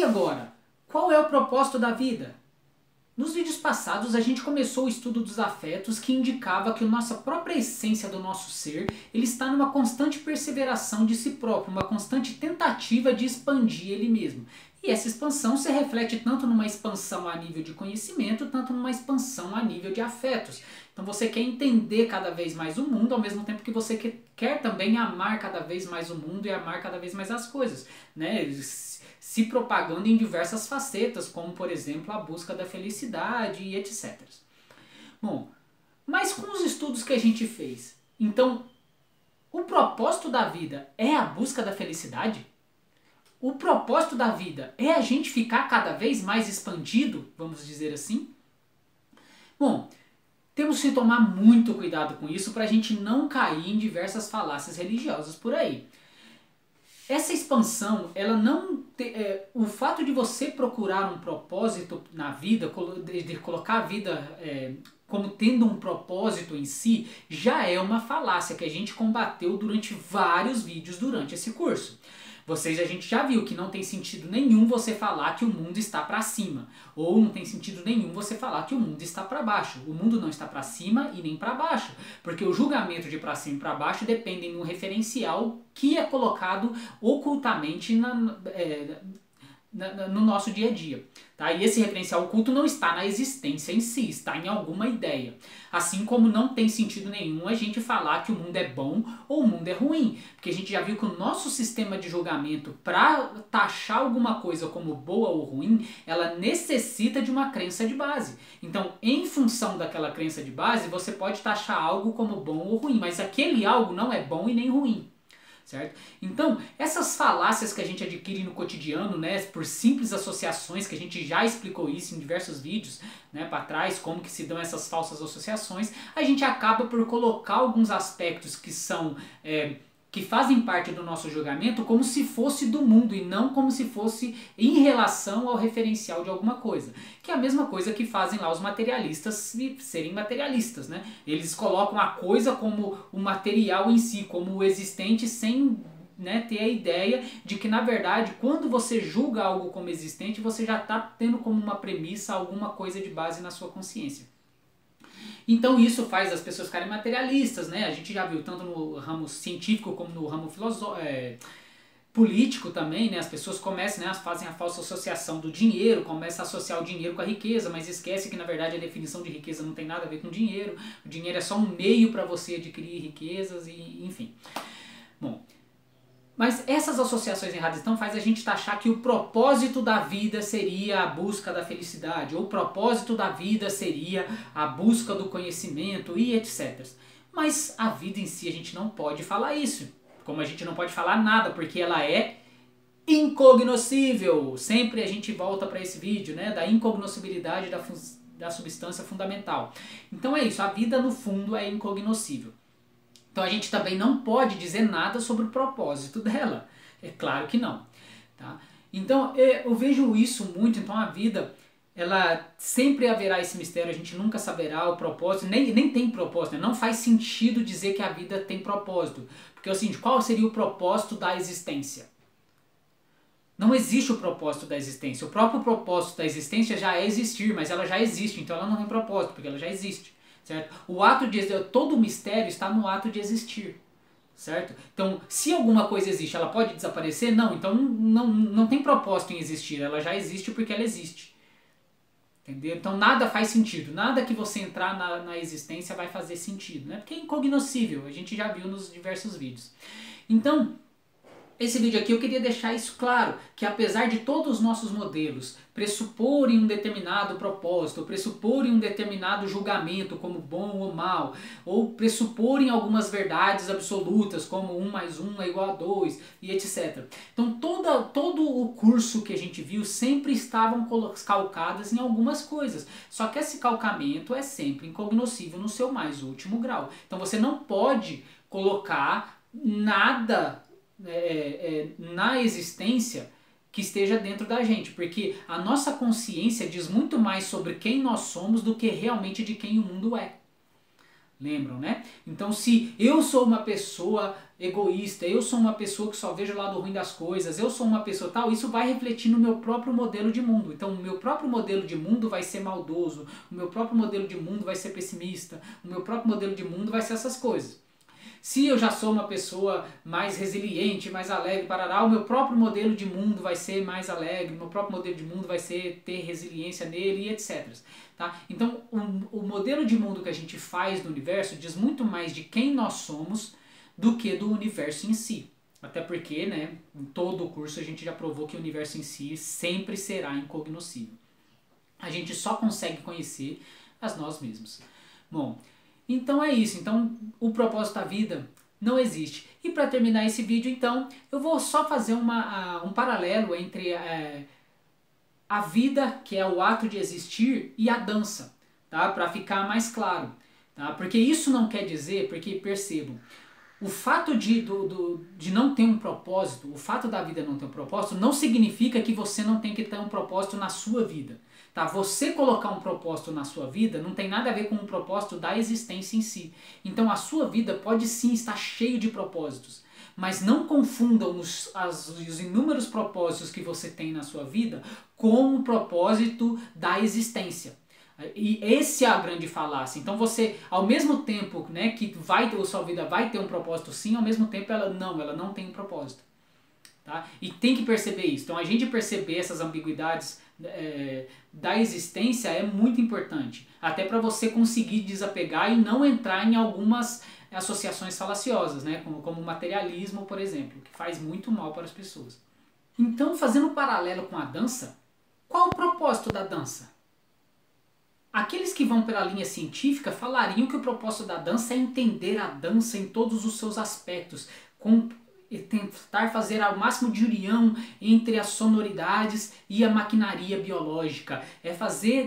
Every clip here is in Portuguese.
E agora, qual é o propósito da vida? Nos vídeos passados a gente começou o estudo dos afetos, que indicava que a nossa própria essência do nosso ser, ele está numa constante perseveração de si próprio, uma constante tentativa de expandir ele mesmo. E essa expansão se reflete tanto numa expansão a nível de conhecimento, tanto numa expansão a nível de afetos. Então você quer entender cada vez mais o mundo, ao mesmo tempo que você quer também amar cada vez mais o mundo e amar cada vez mais as coisas, né? Se propagando em diversas facetas, como por exemplo a busca da felicidade e etc. Bom, mas com os estudos que a gente fez, então o propósito da vida é a busca da felicidade? O propósito da vida é a gente ficar cada vez mais expandido, vamos dizer assim? Bom, temos que tomar muito cuidado com isso para a gente não cair em diversas falácias religiosas por aí. Essa expansão, ela não o fato de você procurar um propósito na vida, de colocar a vida como tendo um propósito em si, já é uma falácia que a gente combateu durante vários vídeos durante esse curso. A gente já viu que não tem sentido nenhum você falar que o mundo está para cima, ou não tem sentido nenhum você falar que o mundo está para baixo. O mundo não está para cima e nem para baixo, porque o julgamento de para cima e para baixo dependem do referencial que é colocado ocultamente no nosso dia a dia. Tá? E esse referencial oculto não está na existência em si, está em alguma ideia. Assim como não tem sentido nenhum a gente falar que o mundo é bom ou o mundo é ruim. Porque a gente já viu que o nosso sistema de julgamento, para taxar alguma coisa como boa ou ruim, ela necessita de uma crença de base. Então, em função daquela crença de base, você pode taxar algo como bom ou ruim, mas aquele algo não é bom e nem ruim. Certo? Então, essas falácias que a gente adquire no cotidiano, né, por simples associações, que a gente já explicou isso em diversos vídeos, né, para trás, como que se dão essas falsas associações, a gente acaba por colocar alguns aspectos que são que fazem parte do nosso julgamento como se fosse do mundo e não como se fosse em relação ao referencial de alguma coisa. Que é a mesma coisa que fazem lá os materialistas serem materialistas, né? Eles colocam a coisa como o material em si, como o existente, sem ter a ideia de que, na verdade, quando você julga algo como existente, você já está tendo como uma premissa alguma coisa de base na sua consciência. Então isso faz as pessoas ficarem materialistas, né? A gente já viu tanto no ramo científico como no ramo político também, né? As pessoas começam, né, fazem a falsa associação do dinheiro, começam a associar o dinheiro com a riqueza, mas esquece que na verdade a definição de riqueza não tem nada a ver com dinheiro. O dinheiro é só um meio para você adquirir riquezas e enfim. Bom, mas essas associações erradas então faz a gente achar que o propósito da vida seria a busca da felicidade, ou o propósito da vida seria a busca do conhecimento e etc. Mas a vida em si a gente não pode falar isso, como a gente não pode falar nada, porque ela é incognoscível. Sempre a gente volta para esse vídeo, né, da incognoscibilidade da substância fundamental. Então é isso, a vida no fundo é incognoscível. Então a gente também não pode dizer nada sobre o propósito dela. É claro que não. Tá? Então eu vejo isso muito. Então a vida, ela sempre haverá esse mistério, a gente nunca saberá o propósito, nem tem propósito. Né? Não faz sentido dizer que a vida tem propósito. Porque é o seguinte, qual seria o propósito da existência? Não existe o propósito da existência. O próprio propósito da existência já é existir, mas ela já existe, então ela não tem propósito, porque ela já existe. Certo? O ato de todo o mistério está no ato de existir, certo? Então, se alguma coisa existe, ela pode desaparecer? Não, então não tem propósito em existir, ela já existe porque ela existe. Entendeu? Então nada faz sentido, nada que você entrar na existência vai fazer sentido, né? Porque é incognoscível, a gente já viu nos diversos vídeos. Então, esse vídeo aqui eu queria deixar isso claro, que apesar de todos os nossos modelos pressuporem um determinado propósito, pressuporem um determinado julgamento como bom ou mal, ou pressuporem algumas verdades absolutas como 1 mais 1 é igual a 2 e etc. Então todo o curso que a gente viu sempre estavam calcadas em algumas coisas, só que esse calcamento é sempre incognoscível no seu mais último grau. Então você não pode colocar nada na existência que esteja dentro da gente, porque a nossa consciência diz muito mais sobre quem nós somos do que realmente de quem o mundo é. Lembram, né? Então, se eu sou uma pessoa egoísta, eu sou uma pessoa que só vejo o lado ruim das coisas, eu sou uma pessoa tal, isso vai refletir no meu próprio modelo de mundo. Então, o meu próprio modelo de mundo vai ser maldoso, o meu próprio modelo de mundo vai ser pessimista, o meu próprio modelo de mundo vai ser essas coisas. Se eu já sou uma pessoa mais resiliente, mais alegre, parará, o meu próprio modelo de mundo vai ser mais alegre, o meu próprio modelo de mundo vai ser ter resiliência nele e etc. Tá? Então, o modelo de mundo que a gente faz no universo diz muito mais de quem nós somos do que do universo em si. Até porque, né, em todo o curso a gente já provou que o universo em si sempre será incognoscível. A gente só consegue conhecer as nós mesmos. Bom, então é isso. Então o propósito da vida não existe. E para terminar esse vídeo, então, eu vou só fazer um paralelo entre a vida, que é o ato de existir, e a dança, tá? Para ficar mais claro. Tá? Porque isso não quer dizer, porque percebam, o fato de não ter um propósito, o fato da vida não ter um propósito, não significa que você não tem que ter um propósito na sua vida. Tá? Você colocar um propósito na sua vida não tem nada a ver com o propósito da existência em si. Então a sua vida pode sim estar cheio de propósitos, mas não confundam os inúmeros propósitos que você tem na sua vida com o propósito da existência. E esse é a grande falácia. Então você, ao mesmo tempo, né, que a sua vida vai ter um propósito sim, ao mesmo tempo ela não tem um propósito. Tá? E tem que perceber isso. Então a gente perceber essas ambiguidades da existência é muito importante. Até para você conseguir desapegar e não entrar em algumas associações falaciosas, né? Como o materialismo, por exemplo, que faz muito mal para as pessoas. Então, fazendo um paralelo com a dança, qual o propósito da dança? Aqueles que vão pela linha científica falariam que o propósito da dança é entender a dança em todos os seus aspectos, tentar fazer ao máximo de união entre as sonoridades e a maquinaria biológica. É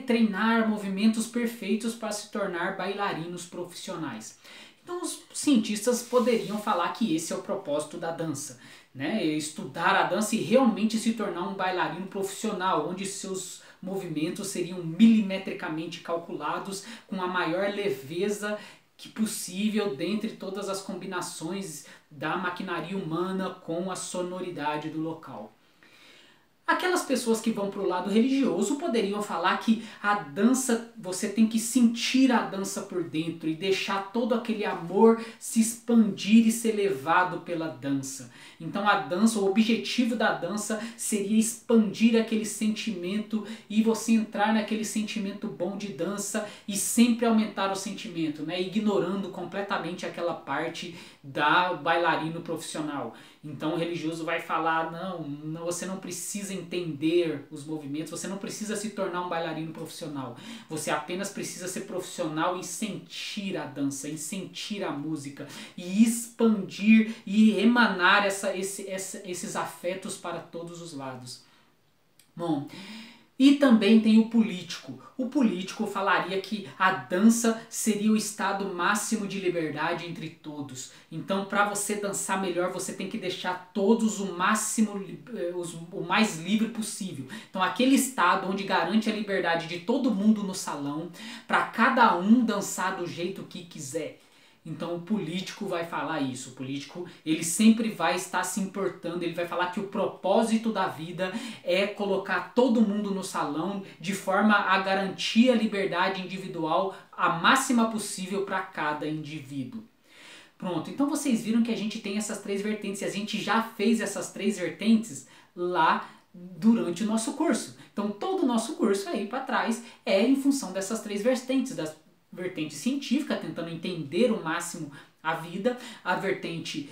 treinar movimentos perfeitos para se tornar bailarinos profissionais. Então os cientistas poderiam falar que esse é o propósito da dança, né? Estudar a dança e realmente se tornar um bailarino profissional, onde seus movimentos seriam milimetricamente calculados com a maior leveza que possível dentre todas as combinações da maquinaria humana com a sonoridade do local. Aquelas pessoas que vão para o lado religioso poderiam falar que a dança, você tem que sentir a dança por dentro e deixar todo aquele amor se expandir e ser levado pela dança. Então a dança, o objetivo da dança seria expandir aquele sentimento e você entrar naquele sentimento bom de dança e sempre aumentar o sentimento, né? Ignorando completamente aquela parte da bailarino profissional. Então o religioso vai falar, não, você não precisa entender os movimentos, você não precisa se tornar um bailarino profissional. Você apenas precisa ser profissional em sentir a dança, em sentir a música e expandir e emanar esses afetos para todos os lados. Bom, e também tem o político. O político falaria que a dança seria o estado máximo de liberdade entre todos. Então, para você dançar melhor, você tem que deixar todos o mais livre possível. Então, aquele estado onde garante a liberdade de todo mundo no salão, para cada um dançar do jeito que quiser. Então o político vai falar isso, o político ele sempre vai estar se importando, ele vai falar que o propósito da vida é colocar todo mundo no salão de forma a garantir a liberdade individual a máxima possível para cada indivíduo. Pronto, então vocês viram que a gente tem essas três vertentes e a gente já fez essas três vertentes lá durante o nosso curso. Então todo o nosso curso aí para trás é em função dessas três vertentes, das vertente científica, tentando entender o máximo a vida, a vertente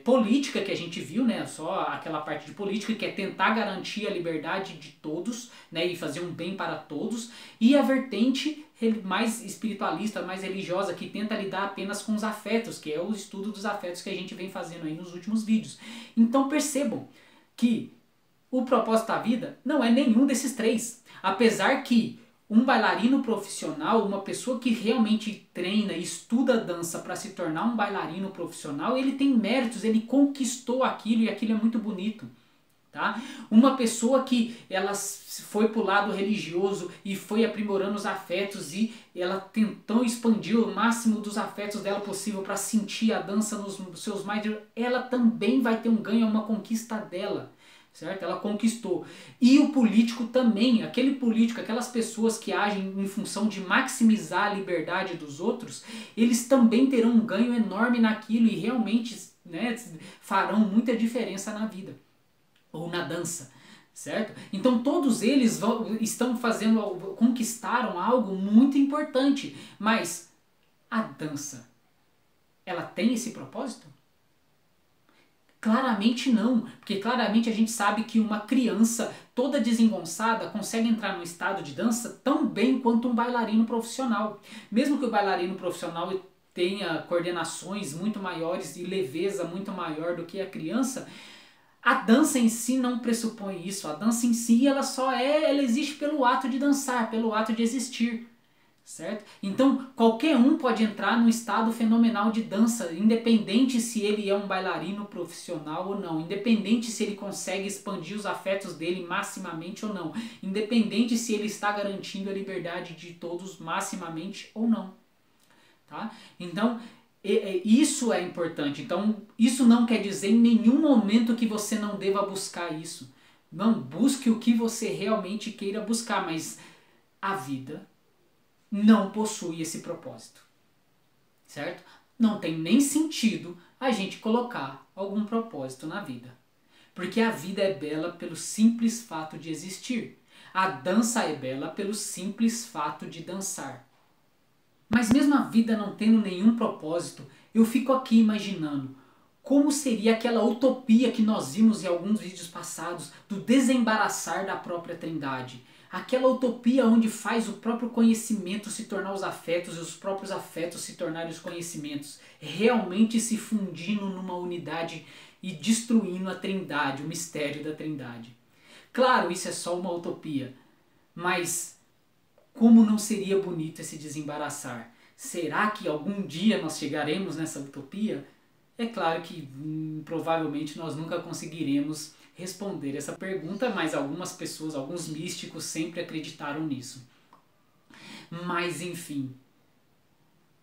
política que a gente viu, né, só aquela parte de política que é tentar garantir a liberdade de todos, né, e fazer um bem para todos, e a vertente mais espiritualista, mais religiosa, que tenta lidar apenas com os afetos, que é o estudo dos afetos que a gente vem fazendo aí nos últimos vídeos. Então percebam que o propósito da vida não é nenhum desses três, apesar que um bailarino profissional, uma pessoa que realmente treina e estuda dança para se tornar um bailarino profissional, ele tem méritos, ele conquistou aquilo e aquilo é muito bonito. Tá? Uma pessoa que ela foi para o lado religioso e foi aprimorando os afetos e ela tentou expandir o máximo dos afetos dela possível para sentir a dança nos seus mais... Ela também vai ter um ganho, é uma conquista dela, certo? Ela conquistou. E o político também, aquele político, aquelas pessoas que agem em função de maximizar a liberdade dos outros, eles também terão um ganho enorme naquilo e realmente, né, farão muita diferença na vida. Ou na dança, certo? Então todos eles estão conquistaram algo muito importante, mas a dança, ela tem esse propósito? Claramente não, porque claramente a gente sabe que uma criança toda desengonçada consegue entrar num estado de dança tão bem quanto um bailarino profissional. Mesmo que o bailarino profissional tenha coordenações muito maiores e leveza muito maior do que a criança, a dança em si não pressupõe isso. A dança em si ela existe pelo ato de dançar, pelo ato de existir, certo? Então qualquer um pode entrar num estado fenomenal de dança, independente se ele é um bailarino profissional ou não, independente se ele consegue expandir os afetos dele maximamente ou não, independente se ele está garantindo a liberdade de todos maximamente ou não, tá? Então isso é importante. Então isso não quer dizer em nenhum momento que você não deva buscar isso. Não, busque o que você realmente queira buscar, mas a vida não possui esse propósito, certo? Não tem nem sentido a gente colocar algum propósito na vida, porque a vida é bela pelo simples fato de existir. A dança é bela pelo simples fato de dançar. Mas mesmo a vida não tendo nenhum propósito, eu fico aqui imaginando como seria aquela utopia que nós vimos em alguns vídeos passados do desembaraçar da própria Trindade. Aquela utopia onde faz o próprio conhecimento se tornar os afetos e os próprios afetos se tornarem os conhecimentos, realmente se fundindo numa unidade e destruindo a Trindade, o mistério da Trindade. Claro, isso é só uma utopia, mas como não seria bonito esse desembaraçar? Será que algum dia nós chegaremos nessa utopia? É claro que provavelmente nós nunca conseguiremos responder essa pergunta, mas algumas pessoas, alguns místicos sempre acreditaram nisso. Mas enfim,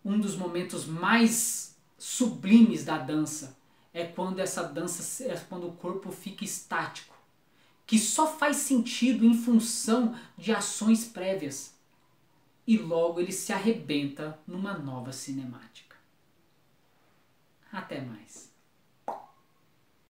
um dos momentos mais sublimes da dança é quando quando o corpo fica estático, que só faz sentido em função de ações prévias. E logo ele se arrebenta numa nova cinemática. Até mais.